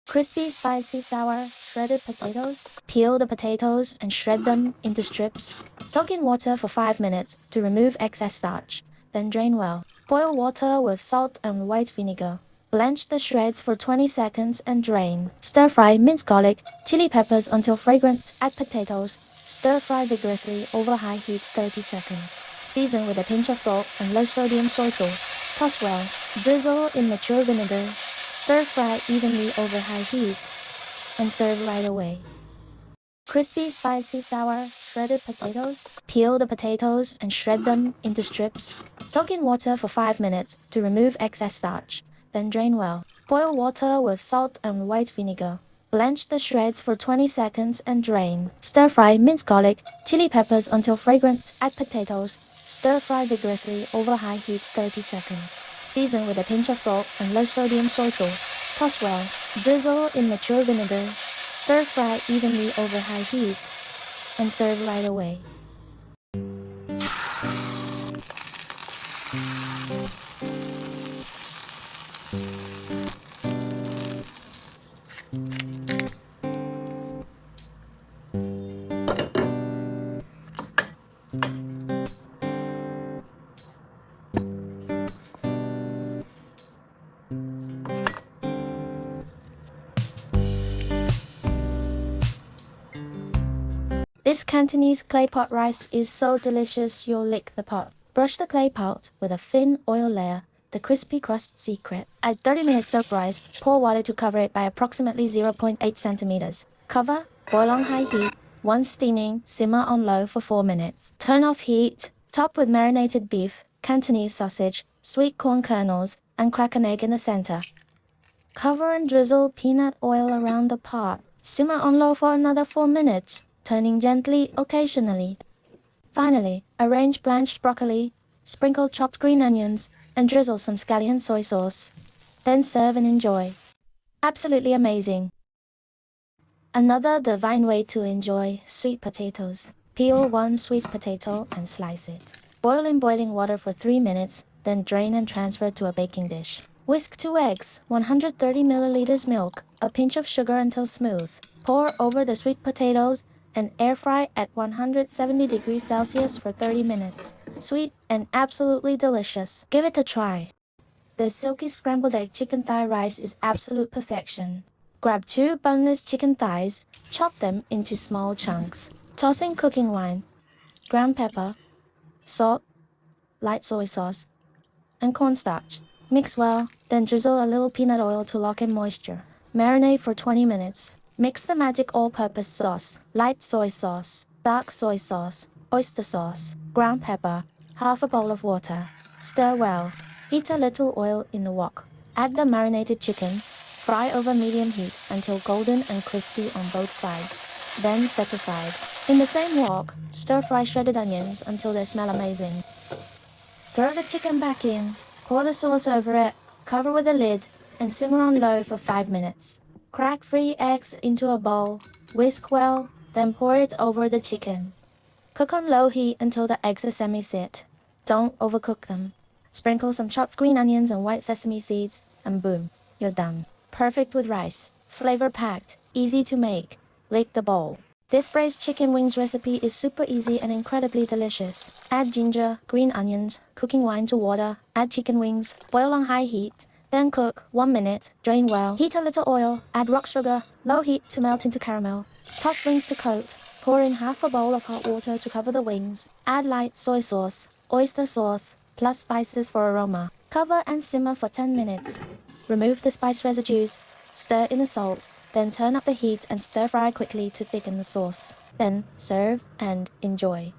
Crispy, spicy, sour, shredded potatoes. Peel the potatoes and shred them into strips. Soak in water for 5 minutes to remove excess starch, then drain well. Boil water with salt and white vinegar. Blanch the shreds for 20 seconds and drain. Stir-fry minced garlic, chili peppers until fragrant. Add potatoes. Stir-fry vigorously over high heat 30 seconds. Season with a pinch of salt and low-sodium soy sauce. Toss well. Drizzle in mature vinegar. Stir-fry evenly over high heat and serve right away. Crispy, spicy, sour, shredded potatoes. Peel the potatoes and shred them into strips. Soak in water for 5 minutes to remove excess starch, then drain well. Boil water with salt and white vinegar. Blanch the shreds for 20 seconds and drain. Stir-fry minced garlic, chili peppers until fragrant. Add potatoes. Stir-fry vigorously over high heat 30 seconds. Season with a pinch of salt and low-sodium soy sauce. Toss well. Drizzle in mature vinegar. Stir-fry evenly over high heat and serve right away. This Cantonese clay pot rice is so delicious you'll lick the pot. Brush the clay pot with a thin oil layer, the crispy crust secret. Add 30-minute soaked rice, pour water to cover it by approximately 0.8 centimeters. Cover, boil on high heat. Once steaming, simmer on low for 4 minutes. Turn off heat, top with marinated beef, Cantonese sausage, sweet corn kernels, and crack an egg in the center. Cover and drizzle peanut oil around the pot. Simmer on low for another 4 minutes, turning gently occasionally. Finally, arrange blanched broccoli, sprinkle chopped green onions, and drizzle some scallion soy sauce. Then serve and enjoy. Absolutely amazing. Another divine way to enjoy sweet potatoes. Peel 1 sweet potato and slice it. Boil in boiling water for 3 minutes, then drain and transfer to a baking dish. Whisk 2 eggs, 130 milliliters milk, a pinch of sugar until smooth. Pour over the sweet potatoes and air fry at 170 degrees Celsius for 30 minutes. Sweet and absolutely delicious. Give it a try. The silky scrambled egg chicken thigh rice is absolute perfection. Grab 2 boneless chicken thighs, chop them into small chunks. Toss in cooking wine, ground pepper, salt, light soy sauce, and cornstarch. Mix well, then drizzle a little peanut oil to lock in moisture. Marinate for 20 minutes. Mix the magic all-purpose sauce, light soy sauce, dark soy sauce, oyster sauce, ground pepper, half a bowl of water. Stir well. Heat a little oil in the wok. Add the marinated chicken. Fry over medium heat until golden and crispy on both sides. Then set aside. In the same wok, stir-fry shredded onions until they smell amazing. Throw the chicken back in, pour the sauce over it, cover with a lid, and simmer on low for 5 minutes. Crack 3 eggs into a bowl, whisk well, then pour it over the chicken. Cook on low heat until the eggs are semi-set. Don't overcook them. Sprinkle some chopped green onions and white sesame seeds, and boom, you're done. Perfect with rice, flavor-packed, easy to make. Lick the bowl. This braised chicken wings recipe is super easy and incredibly delicious. Add ginger, green onions, cooking wine to water, add chicken wings, boil on high heat. Then cook 1 minute, drain well, heat a little oil, add rock sugar, low heat to melt into caramel. Toss wings to coat, pour in half a bowl of hot water to cover the wings. Add light soy sauce, oyster sauce, plus spices for aroma. Cover and simmer for 10 minutes. Remove the spice residues, stir in the salt, then turn up the heat and stir fry quickly to thicken the sauce. Then serve and enjoy.